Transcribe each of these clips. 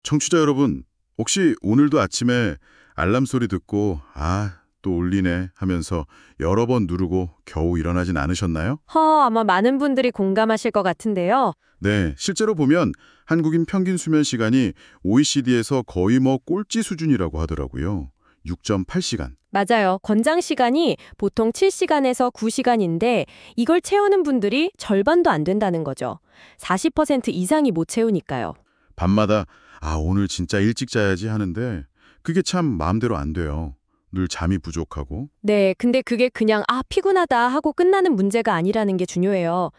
청취자 여러분, 혹시 오늘도 아침에 알람 소리 듣고 또 울리네 하면서 여러 번 누르고 겨우 일어나진 않으셨나요? 아마 많은 분들이 공감하실 것 같은데요. 네, 실제로 보면 한국인 평균 수면 시간이 OECD에서 거의 꼴찌 수준이라고 하더라고요. 6.8시간. 맞아요. 권장 시간이 보통 7시간에서 9시간인데 이걸 채우는 분들이 절반도 안 된다는 거죠. 40% 이상이 못 채우니까요. 밤마다 오늘 진짜 일찍 자야지 하는데 그게 참 마음대로 안 돼요. 늘 잠이 부족하고. 네, 근데 그게 그냥 피곤하다 하고 끝나는 문제가 아니라는 게 중요해요.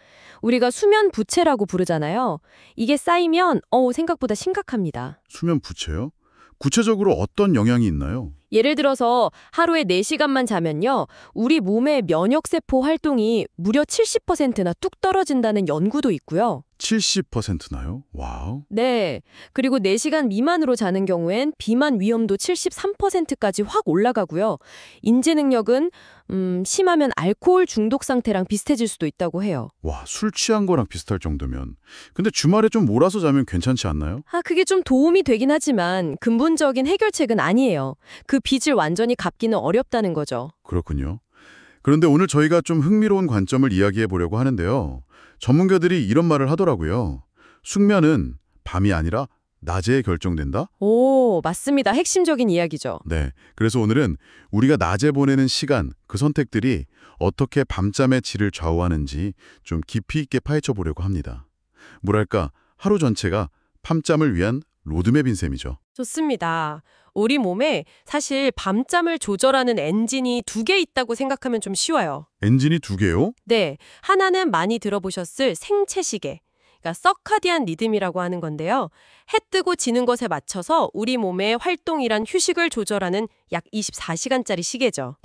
우리가 수면 부채라고 부르잖아요. 이게 쌓이면 생각보다 심각합니다. 수면 부채요? 구체적으로 어떤 영향이 있나요? 예를 들어서 하루에 4시간만 자면요. 우리 몸의 면역세포 활동이 무려 70%나 뚝 떨어진다는 연구도 있고요. 70%나요? 와우. 네. 그리고 4시간 미만으로 자는 경우엔 비만 위험도 73%까지 확 올라가고요. 인지 능력은 심하면 알코올 중독 상태랑 비슷해질 수도 있다고 해요. 와, 술 취한 거랑 비슷할 정도면. 근데 주말에 좀 몰아서 자면 괜찮지 않나요? 그게 좀 도움이 되긴 하지만 근본적인 해결책은 아니에요. 그 빚을 완전히 갚기는 어렵다는 거죠. 그렇군요. 그런데 오늘 저희가 좀 흥미로운 관점을 이야기해 보려고 하는데요. 전문가들이 이런 말을 하더라고요. 숙면은 밤이 아니라 낮에 결정된다? 오, 맞습니다. 핵심적인 이야기죠. 네. 그래서 오늘은 우리가 낮에 보내는 시간, 그 선택들이 어떻게 밤잠의 질을 좌우하는지 좀 깊이 있게 파헤쳐 보려고 합니다. 뭐랄까, 하루 전체가 밤잠을 위한 로드맵인 셈이죠. 좋습니다. 우리 몸에 사실 밤잠을 조절하는 엔진이 2개 있다고 생각하면 좀 쉬워요. 엔진이 2개요? 네, 하나는 많이 들어보셨을 생체시계, 그러니까 서카디안 리듬이라고 하는 건데요. 해 뜨고 지는 것에 맞춰서 우리 몸의 활동이란 휴식을 조절하는 약 24시간짜리 시계죠.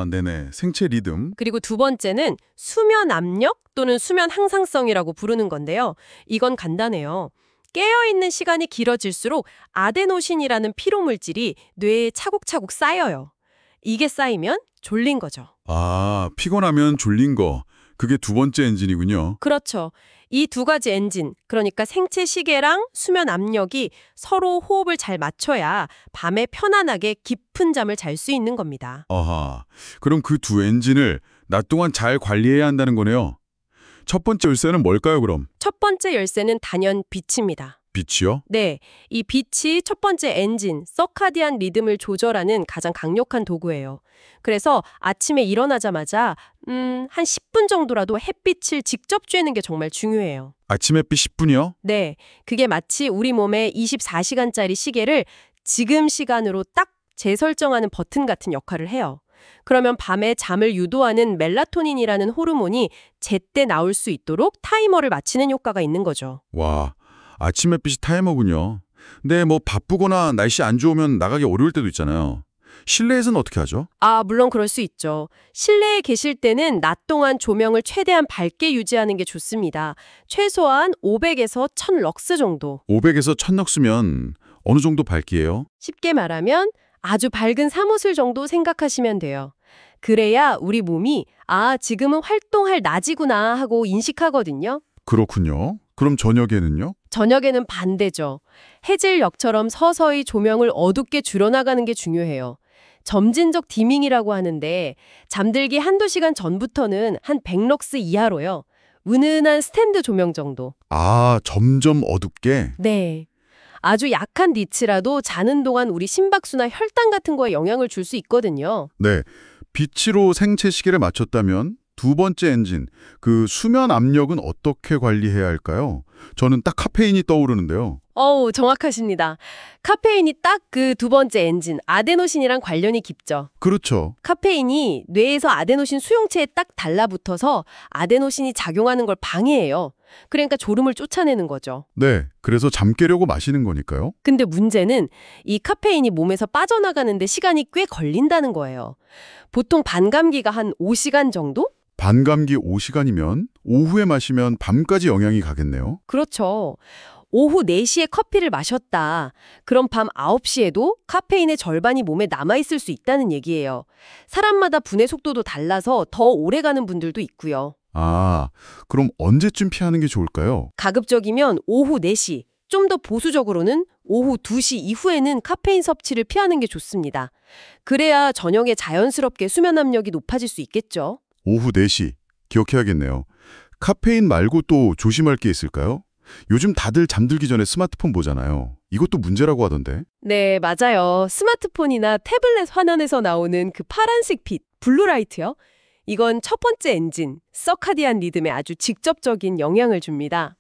네네. 생체 리듬. 그리고 두 번째는 수면 압력 또는 수면 항상성이라고 부르는 건데요. 이건 간단해요. 깨어있는 시간이 길어질수록 아데노신이라는 피로물질이 뇌에 차곡차곡 쌓여요. 이게 쌓이면 졸린 거죠. 피곤하면 졸린 거. 그게 두 번째 엔진이군요. 그렇죠. 이 2가지 엔진, 그러니까 생체 시계랑 수면 압력이 서로 호흡을 잘 맞춰야 밤에 편안하게 깊은 잠을 잘 수 있는 겁니다. 그럼 그 두 엔진을 낮 동안 잘 관리해야 한다는 거네요. 첫 번째 열쇠는 뭘까요, 그럼? 첫 번째 열쇠는 단연 빛입니다. 빛이요? 네, 이 빛이 첫 번째 엔진, 서카디안 리듬을 조절하는 가장 강력한 도구예요. 그래서 아침에 일어나자마자 한 10분 정도라도 햇빛을 직접 쬐는 게 정말 중요해요. 아침 햇빛 10분이요? 네, 그게 마치 우리 몸의 24시간짜리 시계를 지금 시간으로 딱 재설정하는 버튼 같은 역할을 해요. 그러면 밤에 잠을 유도하는 멜라토닌이라는 호르몬이 제때 나올 수 있도록 타이머를 맞추는 효과가 있는 거죠. 와, 아침 햇빛이 타이머군요. 근데 바쁘거나 날씨 안 좋으면 나가기 어려울 때도 있잖아요. 실내에서는 어떻게 하죠? 물론 그럴 수 있죠. 실내에 계실 때는 낮 동안 조명을 최대한 밝게 유지하는 게 좋습니다. 최소한 500에서 1000럭스 정도. 500에서 1000럭스면 어느 정도 밝기예요? 쉽게 말하면 아주 밝은 사무실 정도 생각하시면 돼요. 그래야 우리 몸이 지금은 활동할 낮이구나 하고 인식하거든요. 그렇군요. 그럼 저녁에는요? 저녁에는 반대죠. 해질녘처럼 서서히 조명을 어둡게 줄여나가는 게 중요해요. 점진적 디밍이라고 하는데 잠들기 1~2시간 전부터는 한 100럭스 이하로요. 은은한 스탠드 조명 정도. 점점 어둡게? 네. 아주 약한 니츠라도 자는 동안 우리 심박수나 혈당 같은 거에 영향을 줄 수 있거든요. 네. 빛으로 생체 시계를 맞췄다면 두 번째 엔진, 그 수면 압력은 어떻게 관리해야 할까요? 저는 딱 카페인이 떠오르는데요. 정확하십니다. 카페인이 딱 그 2번째 엔진, 아데노신이랑 관련이 깊죠. 그렇죠. 카페인이 뇌에서 아데노신 수용체에 딱 달라붙어서 아데노신이 작용하는 걸 방해해요. 그러니까 졸음을 쫓아내는 거죠. 네, 그래서 잠 깨려고 마시는 거니까요. 근데 문제는 이 카페인이 몸에서 빠져나가는데 시간이 꽤 걸린다는 거예요. 보통 반감기가 한 5시간 정도? 반감기 5시간이면 오후에 마시면 밤까지 영향이 가겠네요. 그렇죠. 오후 4시에 커피를 마셨다. 그럼 밤 9시에도 카페인의 절반이 몸에 남아있을 수 있다는 얘기예요. 사람마다 분해 속도도 달라서 더 오래 가는 분들도 있고요. 그럼 언제쯤 피하는 게 좋을까요? 가급적이면 오후 4시, 좀 더 보수적으로는 오후 2시 이후에는 카페인 섭취를 피하는 게 좋습니다. 그래야 저녁에 자연스럽게 수면 압력이 높아질 수 있겠죠. 오후 4시. 기억해야겠네요. 카페인 말고 또 조심할 게 있을까요? 요즘 다들 잠들기 전에 스마트폰 보잖아요. 이것도 문제라고 하던데. 네, 맞아요. 스마트폰이나 태블릿 화면에서 나오는 그 파란색 빛, 블루라이트요. 이건 첫 번째 엔진, 서카디안 리듬에 아주 직접적인 영향을 줍니다.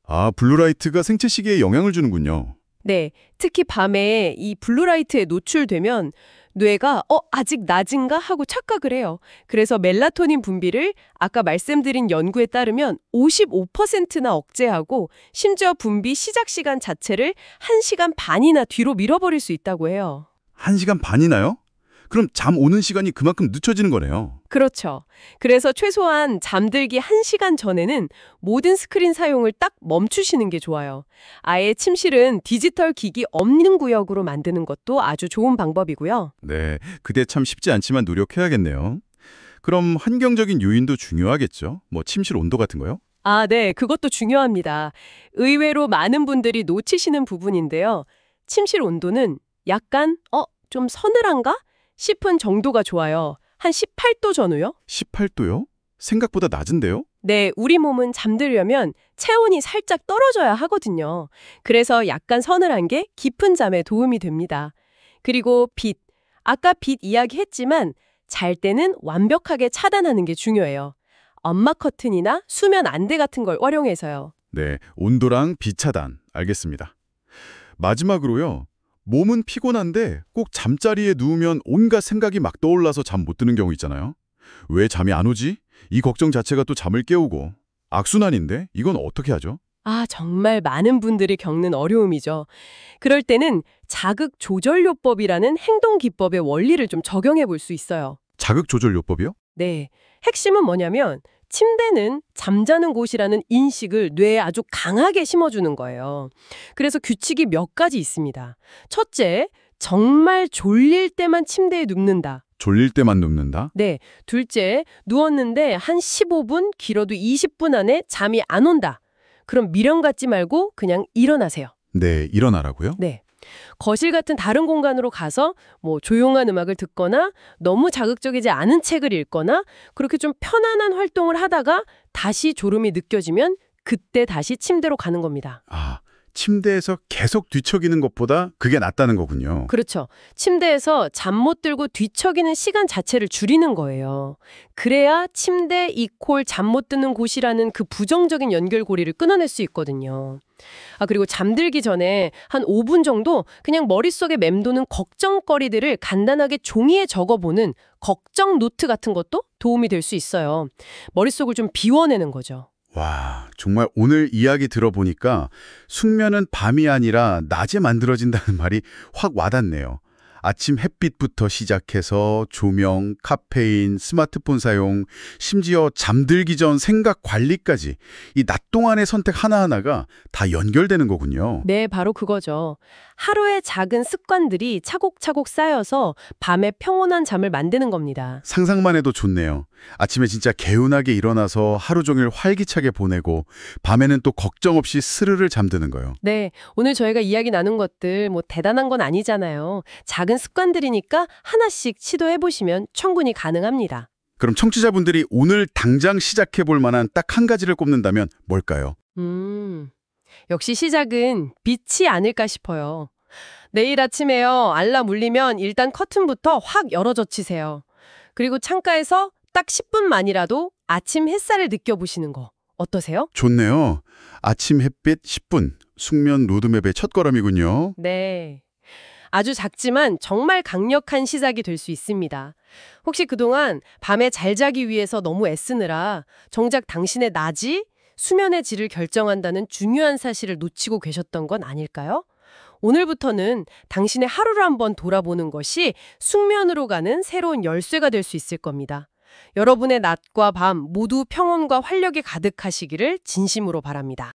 아, 블루라이트가 생체 시계에 영향을 주는군요. 네, 특히 밤에 이 블루라이트에 노출되면 뇌가 아직 낮은가 하고 착각을 해요. 그래서 멜라토닌 분비를 아까 말씀드린 연구에 따르면 55%나 억제하고 심지어 분비 시작 시간 자체를 1시간 반이나 뒤로 밀어버릴 수 있다고 해요. 1시간 반이나요? 그럼 잠 오는 시간이 그만큼 늦춰지는 거네요. 그렇죠. 그래서 최소한 잠들기 1시간 전에는 모든 스크린 사용을 딱 멈추시는 게 좋아요. 아예 침실은 디지털 기기 없는 구역으로 만드는 것도 아주 좋은 방법이고요. 네, 그게 참 쉽지 않지만 노력해야겠네요. 그럼 환경적인 요인도 중요하겠죠? 뭐 침실 온도 같은 거요? 아, 네. 그것도 중요합니다. 의외로 많은 분들이 놓치시는 부분인데요. 침실 온도는 약간 좀 서늘한가 싶은 정도가 좋아요. 한 18도 전후요? 18도요? 생각보다 낮은데요? 네, 우리 몸은 잠들려면 체온이 살짝 떨어져야 하거든요. 그래서 약간 서늘한 게 깊은 잠에 도움이 됩니다. 그리고 빛. 아까 빛 이야기했지만 잘 때는 완벽하게 차단하는 게 중요해요. 엄막 커튼이나 수면 안대 같은 걸 활용해서요. 네, 온도랑 비차단. 알겠습니다. 마지막으로요. 몸은 피곤한데 꼭 잠자리에 누우면 온갖 생각이 막 떠올라서 잠 못 드는 경우 있잖아요. 왜 잠이 안 오지? 이 걱정 자체가 또 잠을 깨우고. 악순환인데 이건 어떻게 하죠? 아, 정말 많은 분들이 겪는 어려움이죠. 그럴 때는 자극 조절요법이라는 행동 기법의 원리를 좀 적용해 볼 수 있어요. 자극 조절 요법이요? 네. 핵심은 뭐냐면 침대는 잠자는 곳이라는 인식을 뇌에 아주 강하게 심어주는 거예요. 그래서 규칙이 몇 가지 있습니다. 첫째, 정말 졸릴 때만 침대에 눕는다. 졸릴 때만 눕는다? 네. 둘째, 누웠는데 한 15분, 길어도 20분 안에 잠이 안 온다. 그럼 미련 갖지 말고 그냥 일어나세요. 네, 일어나라고요? 네. 거실 같은 다른 공간으로 가서 뭐 조용한 음악을 듣거나 너무 자극적이지 않은 책을 읽거나 그렇게 좀 편안한 활동을 하다가 다시 졸음이 느껴지면 그때 다시 침대로 가는 겁니다. 아, 침대에서 계속 뒤척이는 것보다 그게 낫다는 거군요. 그렇죠. 침대에서 잠 못 들고 뒤척이는 시간 자체를 줄이는 거예요. 그래야 침대 이콜 잠 못 드는 곳이라는 그 부정적인 연결고리를 끊어낼 수 있거든요. 아, 그리고 잠들기 전에 한 5분 정도 그냥 머릿속에 맴도는 걱정거리들을 간단하게 종이에 적어보는 걱정 노트 같은 것도 도움이 될 수 있어요. 머릿속을 좀 비워내는 거죠. 와, 정말 오늘 이야기 들어보니까 숙면은 밤이 아니라 낮에 만들어진다는 말이 확 와닿네요. 아침 햇빛부터 시작해서 조명, 카페인, 스마트폰 사용, 심지어 잠들기 전 생각 관리까지 이 낮 동안의 선택 하나하나가 다 연결되는 거군요. 네, 바로 그거죠. 하루의 작은 습관들이 차곡차곡 쌓여서 밤에 평온한 잠을 만드는 겁니다. 상상만 해도 좋네요. 아침에 진짜 개운하게 일어나서 하루 종일 활기차게 보내고 밤에는 또 걱정 없이 스르르 잠드는 거요. 네, 오늘 저희가 이야기 나눈 것들 뭐 대단한 건 아니잖아요. 작은 습관들이니까 하나씩 시도해보시면 충분히 가능합니다. 그럼 청취자분들이 오늘 당장 시작해볼 만한 딱 한 가지를 꼽는다면 뭘까요? 역시 시작은 빛이 아닐까 싶어요. 내일 아침에요. 알람 울리면 일단 커튼부터 확 열어젖히세요. 그리고 창가에서 딱 10분만이라도 아침 햇살을 느껴보시는 거 어떠세요? 좋네요. 아침 햇빛 10분, 숙면 로드맵의 첫걸음이군요. 네. 아주 작지만 정말 강력한 시작이 될 수 있습니다. 혹시 그동안 밤에 잘 자기 위해서 너무 애쓰느라 정작 당신의 낮이 수면의 질을 결정한다는 중요한 사실을 놓치고 계셨던 건 아닐까요? 오늘부터는 당신의 하루를 한번 돌아보는 것이 숙면으로 가는 새로운 열쇠가 될 수 있을 겁니다. 여러분의 낮과 밤 모두 평온과 활력이 가득하시기를 진심으로 바랍니다.